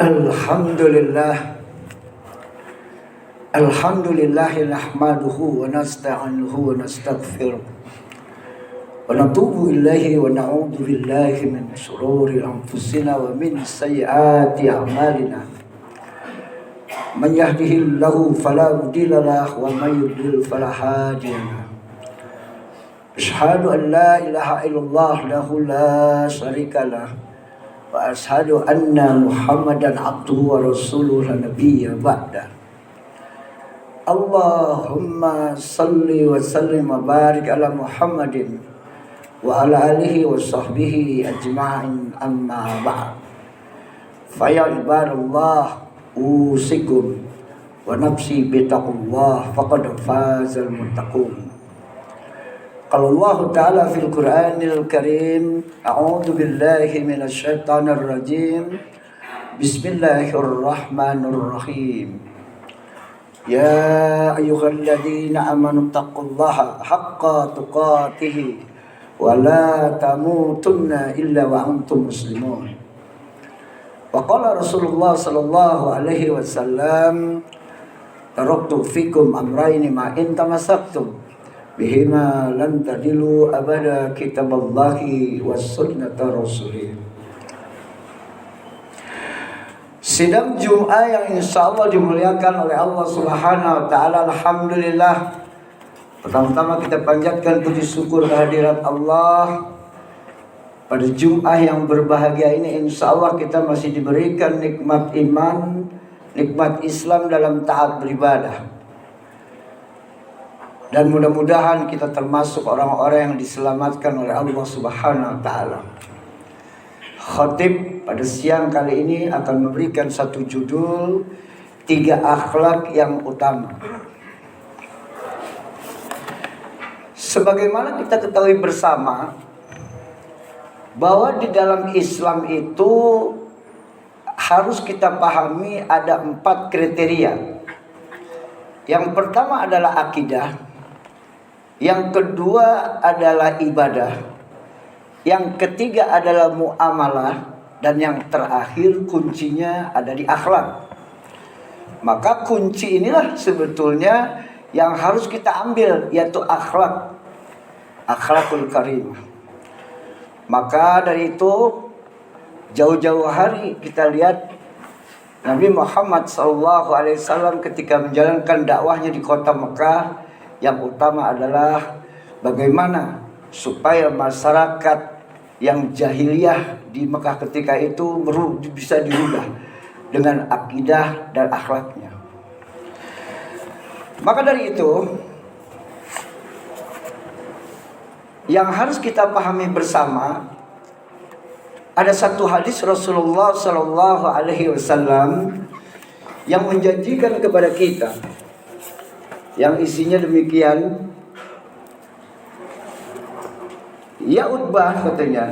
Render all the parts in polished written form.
Alhamdulillah. Alhamdulillah nahmaduhu wa nasta'inuhu wa nastaghfiruh wa natubu ilaihi wa na'udzu billahi min shururi anfusina wa min sayyiati a'malina. Man yahdihillahu fala mudilla lahu wa may yudlil fala hadiya lahu. Asyhadu an la ilaha illallah lahu la syarika lahu wa ashhadu anna Muhammadan abduhu wa rasuluhu la nabiyya ba'da. Allahumma salli wa sallim wa barik ala Muhammadin wa ala alihi wa sahbihi ajma'in, amma ba'd. Fa ya ibadallah, usikum wa nafsi bitaqullah faqad fazal muttaqun. Qala Allah Ta'ala fil Qur'anil Karim, a'udzu billahi minasy syaithanir rajim. Bismillahirrahmanirrahim. Ya ayyuhalladzina amanu taqullaha haqqa tuqatih wa la tamutunna illa wa antum muslimun. Wa qala Rasulullah sallallahu alaihi wasallam, taraktu fikum amrayni ma in tamassaktum bihima lan tadilu abada, kitaballahi was sunnata rasulih. Sidang Jum'ah yang insyaallah dimuliakan oleh Allah Subhanahu wa taala. Alhamdulillah. Pertama-tama kita panjatkan puji syukur kehadirat Allah. Pada Jum'ah yang berbahagia ini insyaallah kita masih diberikan nikmat iman, nikmat Islam dalam taat beribadah. Dan mudah-mudahan kita termasuk orang-orang yang diselamatkan oleh Allah Subhanahu wa taala. Khatib pada siang kali ini akan memberikan satu judul, 3 akhlak yang utama. Sebagaimana kita ketahui bersama bahwa di dalam Islam itu harus kita pahami ada 4 kriteria. Yang pertama adalah akidah, yang kedua adalah ibadah, yang ketiga adalah muamalah, dan yang terakhir kuncinya ada di akhlak. Maka kunci inilah sebetulnya yang harus kita ambil, yaitu akhlak, akhlakul karimah. Maka dari itu jauh-jauh hari kita lihat Nabi Muhammad SAW ketika menjalankan dakwahnya di kota Mekah, yang utama adalah bagaimana supaya masyarakat yang jahiliyah di Mekah ketika itu bisa dirubah dengan akidah dan akhlaknya. Maka dari itu yang harus kita pahami bersama, ada satu hadis Rasulullah Sallallahu Alaihi Wasallam yang menjanjikan kepada kita, yang isinya demikian. Ya Utbah, katanya,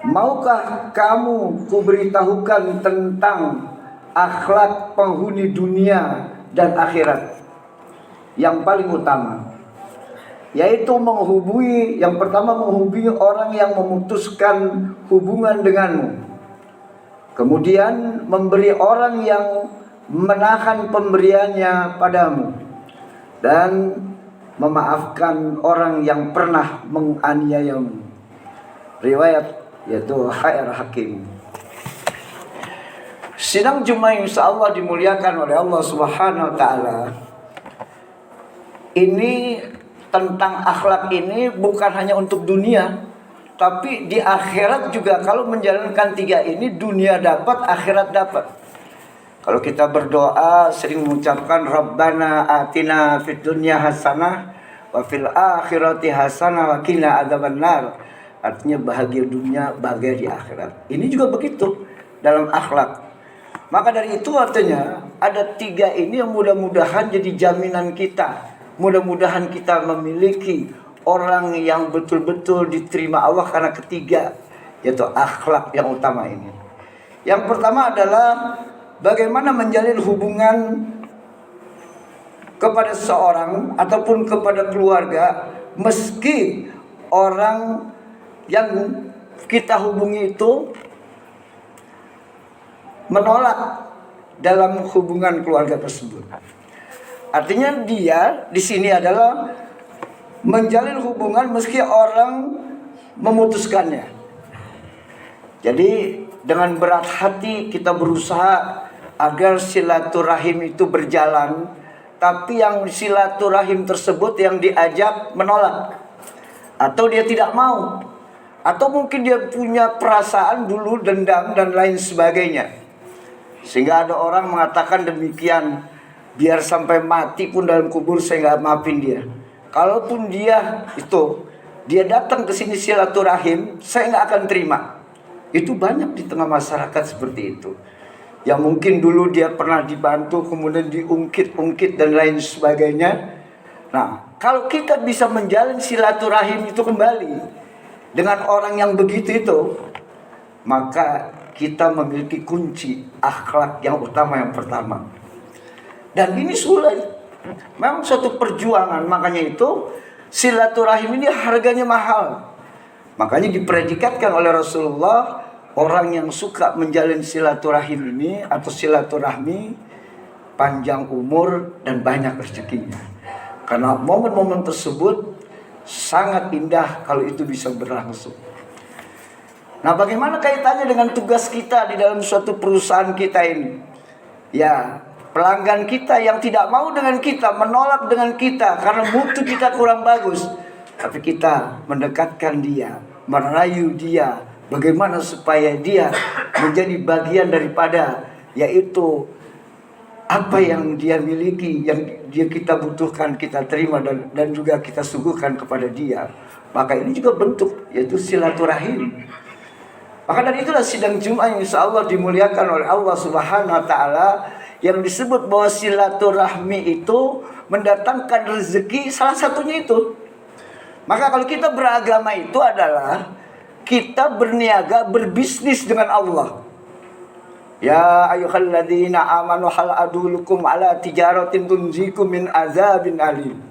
maukah kamu kuberitahukan tentang akhlak penghuni dunia dan akhirat yang paling utama, yaitu yang pertama menghubungi orang yang memutuskan hubungan denganmu, kemudian memberi orang yang menahan pemberiannya padamu, dan memaafkan orang yang pernah menganiayamu. Riwayat yaitu Khair Hakim. Sidang Jumat insyaallah dimuliakan oleh Allah Subhanahu wa taala. Ini tentang akhlak ini bukan hanya untuk dunia, tapi di akhirat juga. Kalau menjalankan 3 ini, dunia dapat, akhirat dapat. Kalau kita berdoa sering mengucapkan Rabbana atina fid dunya hasanah wa fil akhirati hasanah wa qina adzabannar. Artinya bahagia dunia, bahagia di akhirat. Ini juga begitu dalam akhlak. Maka dari itu artinya ada 3 ini yang mudah-mudahan jadi jaminan kita. Mudah-mudahan kita memiliki orang yang betul-betul diterima Allah karena ketiga, yaitu akhlak yang utama ini. Yang pertama adalah bagaimana menjalin hubungan kepada seseorang ataupun kepada keluarga, meski orang yang kita hubungi itu menolak dalam hubungan keluarga tersebut. Artinya dia di sini adalah menjalin hubungan meski orang memutuskannya. Jadi dengan berat hati kita berusaha agar silaturahim itu berjalan, tapi yang silaturahim tersebut yang diajak menolak, atau dia tidak mau, atau mungkin dia punya perasaan dulu dendam dan lain sebagainya. Sehingga ada orang mengatakan demikian, biar sampai mati pun dalam kubur saya nggak maafin dia. Kalaupun dia datang ke sini silaturahim, saya nggak akan terima. Itu banyak di tengah masyarakat seperti itu. Yang mungkin dulu dia pernah dibantu, kemudian diungkit-ungkit dan lain sebagainya. Nah, kalau kita bisa menjalin silaturahim itu kembali dengan orang yang begitu itu, maka kita memiliki kunci akhlak yang utama yang pertama. Dan ini sulit, memang suatu perjuangan. Makanya itu silaturahim ini harganya mahal. Makanya dipredikatkan oleh Rasulullah, orang yang suka menjalin silaturahim ini atau silaturahmi panjang umur dan banyak rezekinya. Karena momen-momen tersebut sangat indah kalau itu bisa berlangsung. Nah, bagaimana kaitannya dengan tugas kita di dalam suatu perusahaan kita ini? Ya, pelanggan kita yang tidak mau dengan kita, menolak dengan kita karena mutu kita kurang bagus. Tapi kita mendekatkan dia, merayu dia, bagaimana supaya dia menjadi bagian daripada, yaitu apa yang dia miliki, yang kita butuhkan, kita terima dan juga kita suguhkan kepada dia. Maka ini juga bentuk, yaitu silaturahim. Maka dari itulah sidang Jumat insya Allah dimuliakan oleh Allah Subhanahu Wa Taala, yang disebut bahwa silaturahmi itu mendatangkan rezeki, salah satunya itu. Maka kalau kita beragama itu adalah kita berniaga, berbisnis dengan Allah. Ya ayyuhalladzina amanu hal adulukum ala tijaratin tunjikum min azabin alim.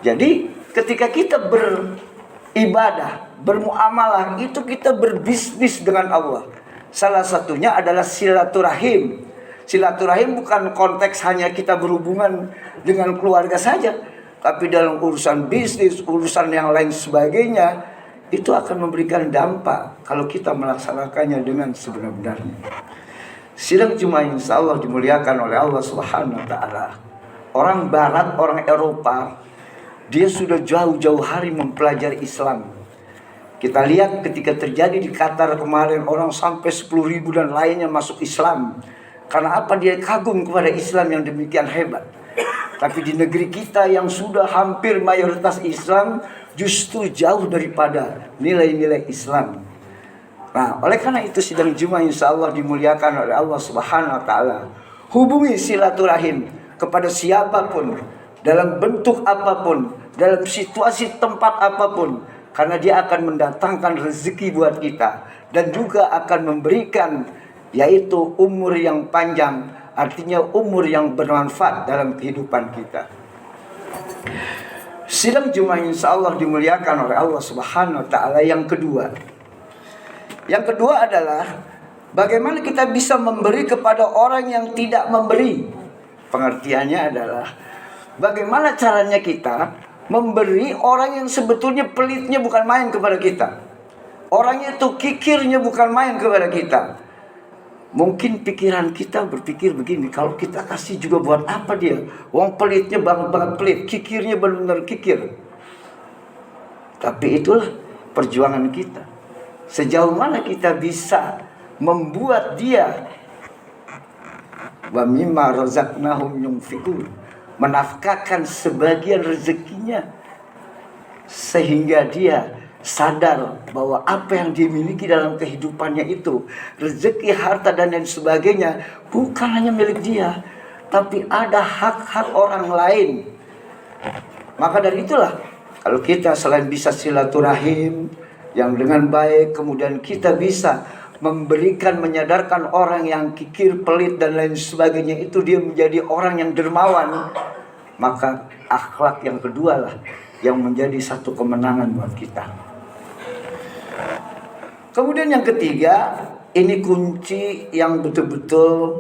Jadi ketika kita beribadah, bermuamalah, itu kita berbisnis dengan Allah. Salah satunya adalah silaturahim. Silaturahim bukan konteks hanya kita berhubungan dengan keluarga saja, tapi dalam urusan bisnis, urusan yang lain sebagainya, itu akan memberikan dampak kalau kita melaksanakannya dengan sebenar-benarnya. Sidang Jumat insya Allah dimuliakan oleh Allah Subhanahu Wa Taala. Orang Barat, orang Eropa, dia sudah jauh-jauh hari mempelajari Islam. Kita lihat ketika terjadi di Qatar kemarin, orang sampai 10.000 dan lainnya masuk Islam. Karena apa? Dia kagum kepada Islam yang demikian hebat. Tapi di negeri kita yang sudah hampir mayoritas Islam, justru jauh daripada nilai-nilai Islam. Nah, oleh karena itu sidang Jumat insya Allah dimuliakan oleh Allah Subhanahu Wa Taala. Hubungi silaturahim kepada siapapun, dalam bentuk apapun, dalam situasi tempat apapun, karena dia akan mendatangkan rezeki buat kita dan juga akan memberikan, yaitu umur yang panjang. Artinya umur yang bermanfaat dalam kehidupan kita. Sidang Jumat insya Allah dimuliakan oleh Allah Subhanahu Wa Taala. Yang kedua adalah bagaimana kita bisa memberi kepada orang yang tidak memberi. Pengertiannya adalah bagaimana caranya kita memberi orang yang sebetulnya pelitnya bukan main kepada kita. Orangnya itu kikirnya bukan main kepada kita. Mungkin pikiran kita berpikir begini, kalau kita kasih juga buat apa dia? Wong pelitnya banget pelit, kikirnya benar-benar kikir. Tapi itulah perjuangan kita. Sejauh mana kita bisa membuat dia wa mimma razaqnahum yunfiqun, menafkahkan sebagian rezekinya sehingga dia sadar bahwa apa yang dimiliki dalam kehidupannya itu, rezeki, harta dan lain sebagainya, bukan hanya milik dia, tapi ada hak-hak orang lain. Maka dari itulah, kalau kita selain bisa silaturahim yang dengan baik, kemudian kita bisa memberikan, menyadarkan orang yang kikir, pelit dan lain sebagainya itu dia menjadi orang yang dermawan, maka akhlak yang kedua lah yang menjadi satu kemenangan buat kita. Kemudian yang ketiga, ini kunci yang betul-betul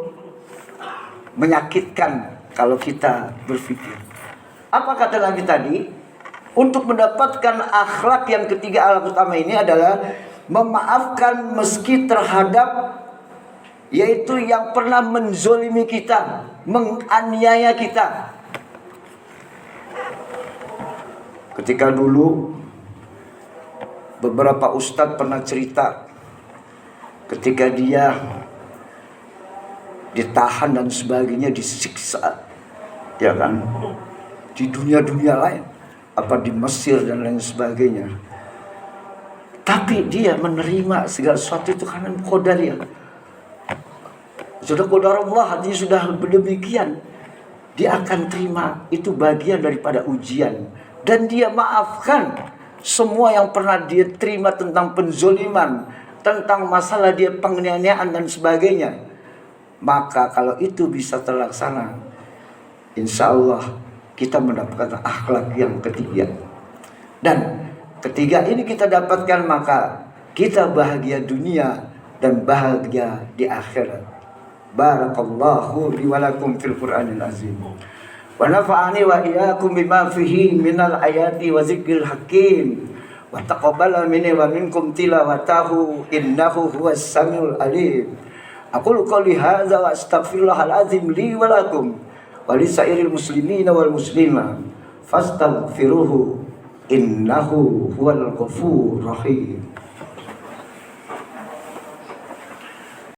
menyakitkan kalau kita berpikir. Apa kata lagi tadi? Untuk mendapatkan akhlak yang ketiga, akhlak utama ini adalah memaafkan meski terhadap, yaitu yang pernah menzolimi kita, menganiaya kita. Ketika dulu beberapa ustadz pernah cerita, ketika dia ditahan dan sebagainya, disiksa, ya kan, di dunia-dunia lain, apa di Mesir dan lain sebagainya. Tapi dia menerima segala sesuatu itu karena qadariyah. Sudah qadar Allah, artinya sudah demikian. Dia akan terima, itu bagian daripada ujian. Dan dia maafkan semua yang pernah dia terima tentang penzoliman, tentang masalah dia penganiayaan dan sebagainya. Maka kalau itu bisa terlaksana, insya Allah kita mendapatkan akhlak yang ketiga. Dan ketiga ini kita dapatkan, maka kita bahagia dunia dan bahagia di akhirat. Barakallahu li wa lakum fil Qur'anil azim. Wa nafa'ani wa iyyakum bima fihi minal ayati wa zikril hakim. Wa taqabbala minni wa minkum tilawatahu innahu huwas samiul alim. Aqulu qouli hadza wa astaghfirullahal azim li wa lakum walisairil muslimina wal muslimat fastaghfiruhu innahu huwal ghafurur rahim.